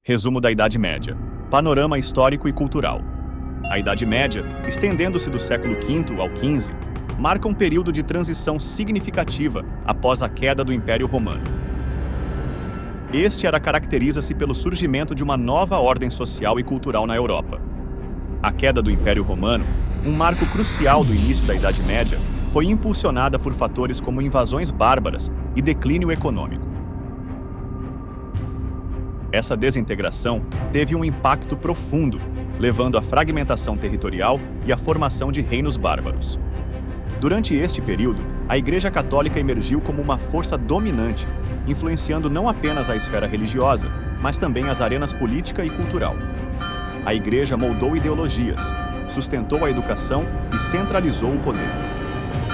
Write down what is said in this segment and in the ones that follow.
Resumo da Idade Média. Panorama histórico e cultural. A Idade Média, estendendo-se do século V ao XV, marca um período de transição significativa após a queda do Império Romano. Este caracteriza-se pelo surgimento de uma nova ordem social e cultural na Europa. A queda do Império Romano, um marco crucial do início da Idade Média, foi impulsionada por fatores como invasões bárbaras e declínio econômico. Essa desintegração teve um impacto profundo, levando à fragmentação territorial e à formação de reinos bárbaros. Durante este período, a Igreja Católica emergiu como uma força dominante, influenciando não apenas a esfera religiosa, mas também as arenas política e cultural. A Igreja moldou ideologias, sustentou a educação e centralizou o poder.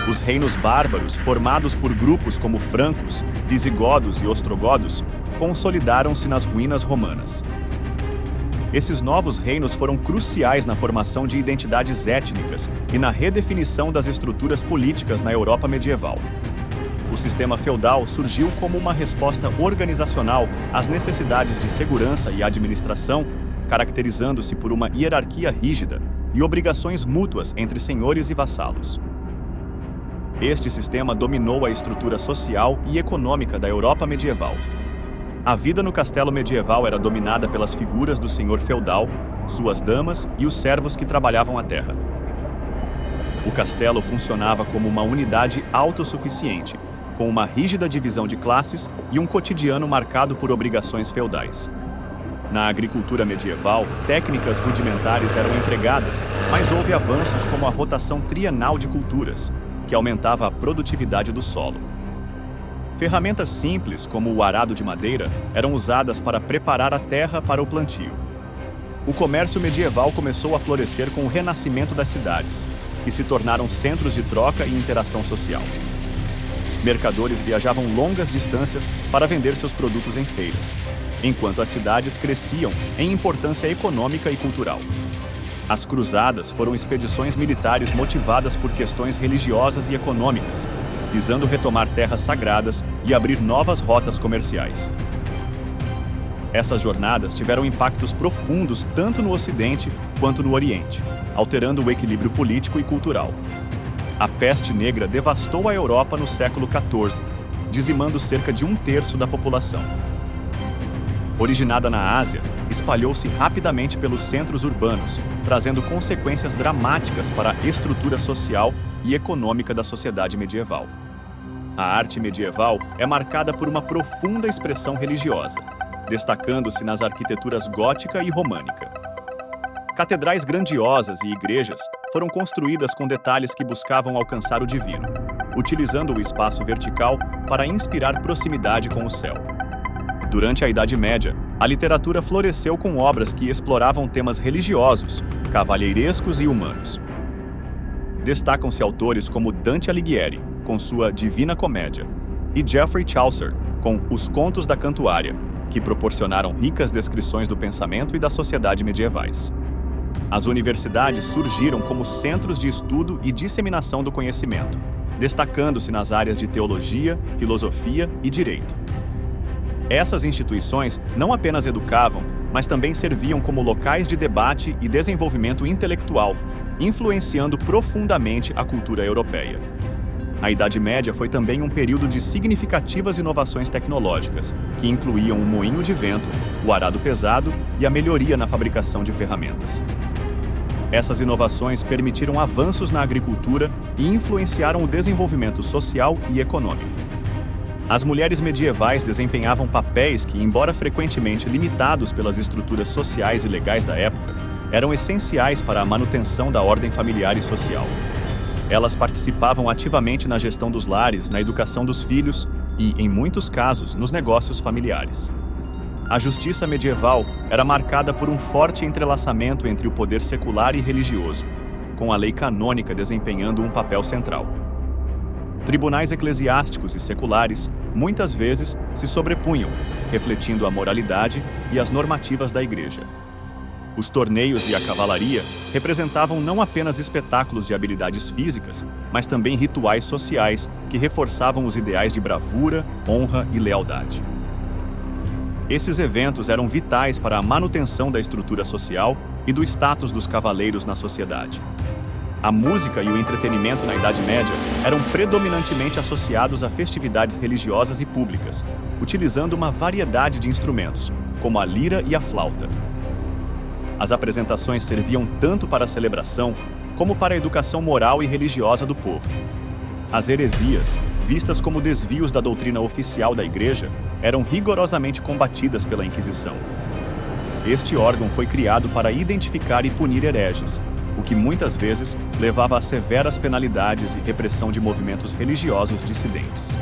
Os reinos bárbaros, formados por grupos como francos, visigodos e ostrogodos, consolidaram-se nas ruínas romanas. Esses novos reinos foram cruciais na formação de identidades étnicas e na redefinição das estruturas políticas na Europa medieval. O sistema feudal surgiu como uma resposta organizacional às necessidades de segurança e administração, caracterizando-se por uma hierarquia rígida e obrigações mútuas entre senhores e vassalos. Este sistema dominou a estrutura social e econômica da Europa medieval. A vida no castelo medieval era dominada pelas figuras do senhor feudal, suas damas e os servos que trabalhavam a terra. O castelo funcionava como uma unidade autossuficiente, com uma rígida divisão de classes e um cotidiano marcado por obrigações feudais. Na agricultura medieval, técnicas rudimentares eram empregadas, mas houve avanços como a rotação trienal de culturas, que aumentava a produtividade do solo. Ferramentas simples, como o arado de madeira, eram usadas para preparar a terra para o plantio. O comércio medieval começou a florescer com o renascimento das cidades, que se tornaram centros de troca e interação social. Mercadores viajavam longas distâncias para vender seus produtos em feiras, enquanto as cidades cresciam em importância econômica e cultural. As cruzadas foram expedições militares motivadas por questões religiosas e econômicas, visando retomar terras sagradas e abrir novas rotas comerciais. Essas jornadas tiveram impactos profundos tanto no Ocidente quanto no Oriente, alterando o equilíbrio político e cultural. A peste negra devastou a Europa no século XIV, dizimando cerca de 1/3 da população. Originada na Ásia, espalhou-se rapidamente pelos centros urbanos, trazendo consequências dramáticas para a estrutura social e econômica da sociedade medieval. A arte medieval é marcada por uma profunda expressão religiosa, destacando-se nas arquiteturas gótica e românica. Catedrais grandiosas e igrejas foram construídas com detalhes que buscavam alcançar o divino, utilizando o espaço vertical para inspirar proximidade com o céu. Durante a Idade Média, a literatura floresceu com obras que exploravam temas religiosos, cavalheirescos e humanos. Destacam-se autores como Dante Alighieri, com sua Divina Comédia, e Geoffrey Chaucer, com Os Contos da Cantuária, que proporcionaram ricas descrições do pensamento e da sociedade medievais. As universidades surgiram como centros de estudo e disseminação do conhecimento, destacando-se nas áreas de teologia, filosofia e direito. Essas instituições não apenas educavam, mas também serviam como locais de debate e desenvolvimento intelectual, influenciando profundamente a cultura europeia. A Idade Média foi também um período de significativas inovações tecnológicas, que incluíam o moinho de vento, o arado pesado e a melhoria na fabricação de ferramentas. Essas inovações permitiram avanços na agricultura e influenciaram o desenvolvimento social e econômico. As mulheres medievais desempenhavam papéis que, embora frequentemente limitados pelas estruturas sociais e legais da época, eram essenciais para a manutenção da ordem familiar e social. Elas participavam ativamente na gestão dos lares, na educação dos filhos e, em muitos casos, nos negócios familiares. A justiça medieval era marcada por um forte entrelaçamento entre o poder secular e religioso, com a lei canônica desempenhando um papel central. Tribunais eclesiásticos e seculares, muitas vezes, se sobrepunham, refletindo a moralidade e as normativas da Igreja. Os torneios e a cavalaria representavam não apenas espetáculos de habilidades físicas, mas também rituais sociais que reforçavam os ideais de bravura, honra e lealdade. Esses eventos eram vitais para a manutenção da estrutura social e do status dos cavaleiros na sociedade. A música e o entretenimento na Idade Média eram predominantemente associados a festividades religiosas e públicas, utilizando uma variedade de instrumentos, como a lira e a flauta. As apresentações serviam tanto para a celebração, como para a educação moral e religiosa do povo. As heresias, vistas como desvios da doutrina oficial da Igreja, eram rigorosamente combatidas pela Inquisição. Este órgão foi criado para identificar e punir hereges, o que muitas vezes levava a severas penalidades e repressão de movimentos religiosos dissidentes.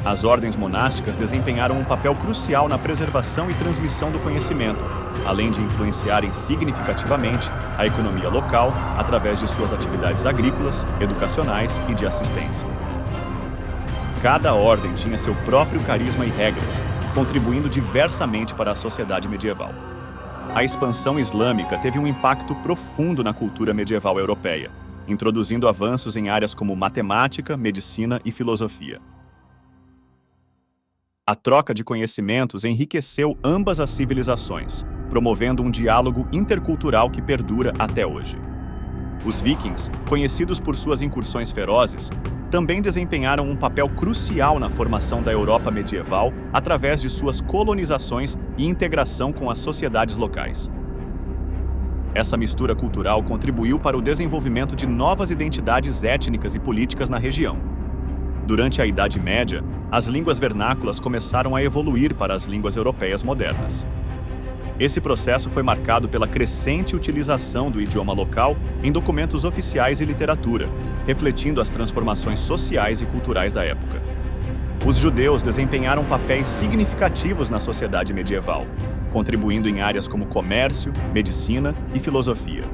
As ordens monásticas desempenharam um papel crucial na preservação e transmissão do conhecimento, além de influenciarem significativamente a economia local através de suas atividades agrícolas, educacionais e de assistência. Cada ordem tinha seu próprio carisma e regras, contribuindo diversamente para a sociedade medieval. A expansão islâmica teve um impacto profundo na cultura medieval europeia, introduzindo avanços em áreas como matemática, medicina e filosofia. A troca de conhecimentos enriqueceu ambas as civilizações, promovendo um diálogo intercultural que perdura até hoje. Os vikings, conhecidos por suas incursões ferozes, também desempenharam um papel crucial na formação da Europa medieval através de suas colonizações e integração com as sociedades locais. Essa mistura cultural contribuiu para o desenvolvimento de novas identidades étnicas e políticas na região. Durante a Idade Média, as línguas vernáculas começaram a evoluir para as línguas europeias modernas. Esse processo foi marcado pela crescente utilização do idioma local em documentos oficiais e literatura, refletindo as transformações sociais e culturais da época. Os judeus desempenharam papéis significativos na sociedade medieval, contribuindo em áreas como comércio, medicina e filosofia.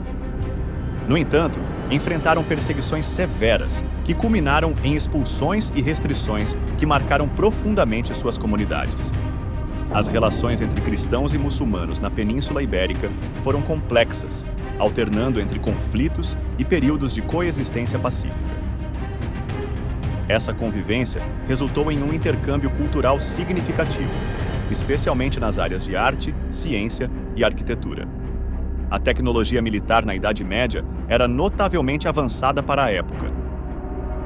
No entanto, enfrentaram perseguições severas, que culminaram em expulsões e restrições que marcaram profundamente suas comunidades. As relações entre cristãos e muçulmanos na Península Ibérica foram complexas, alternando entre conflitos e períodos de coexistência pacífica. Essa convivência resultou em um intercâmbio cultural significativo, especialmente nas áreas de arte, ciência e arquitetura. A tecnologia militar na Idade Média era notavelmente avançada para a época.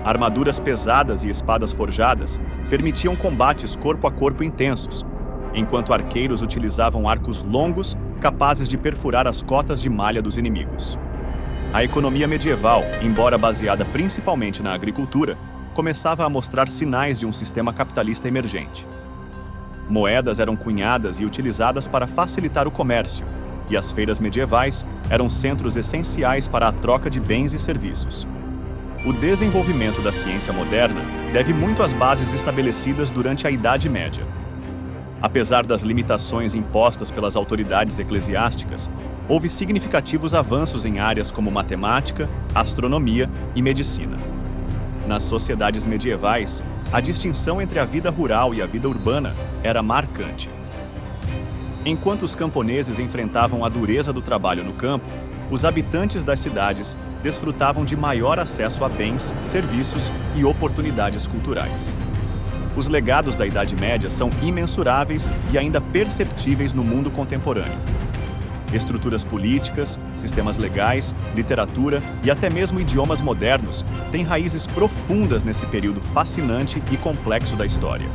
Armaduras pesadas e espadas forjadas permitiam combates corpo a corpo intensos, enquanto arqueiros utilizavam arcos longos capazes de perfurar as cotas de malha dos inimigos. A economia medieval, embora baseada principalmente na agricultura, começava a mostrar sinais de um sistema capitalista emergente. Moedas eram cunhadas e utilizadas para facilitar o comércio, e as feiras medievais eram centros essenciais para a troca de bens e serviços. O desenvolvimento da ciência moderna deve muito às bases estabelecidas durante a Idade Média. Apesar das limitações impostas pelas autoridades eclesiásticas, houve significativos avanços em áreas como matemática, astronomia e medicina. Nas sociedades medievais, a distinção entre a vida rural e a vida urbana era marcante. Enquanto os camponeses enfrentavam a dureza do trabalho no campo, os habitantes das cidades desfrutavam de maior acesso a bens, serviços e oportunidades culturais. Os legados da Idade Média são imensuráveis e ainda perceptíveis no mundo contemporâneo. Estruturas políticas, sistemas legais, literatura e até mesmo idiomas modernos têm raízes profundas nesse período fascinante e complexo da história.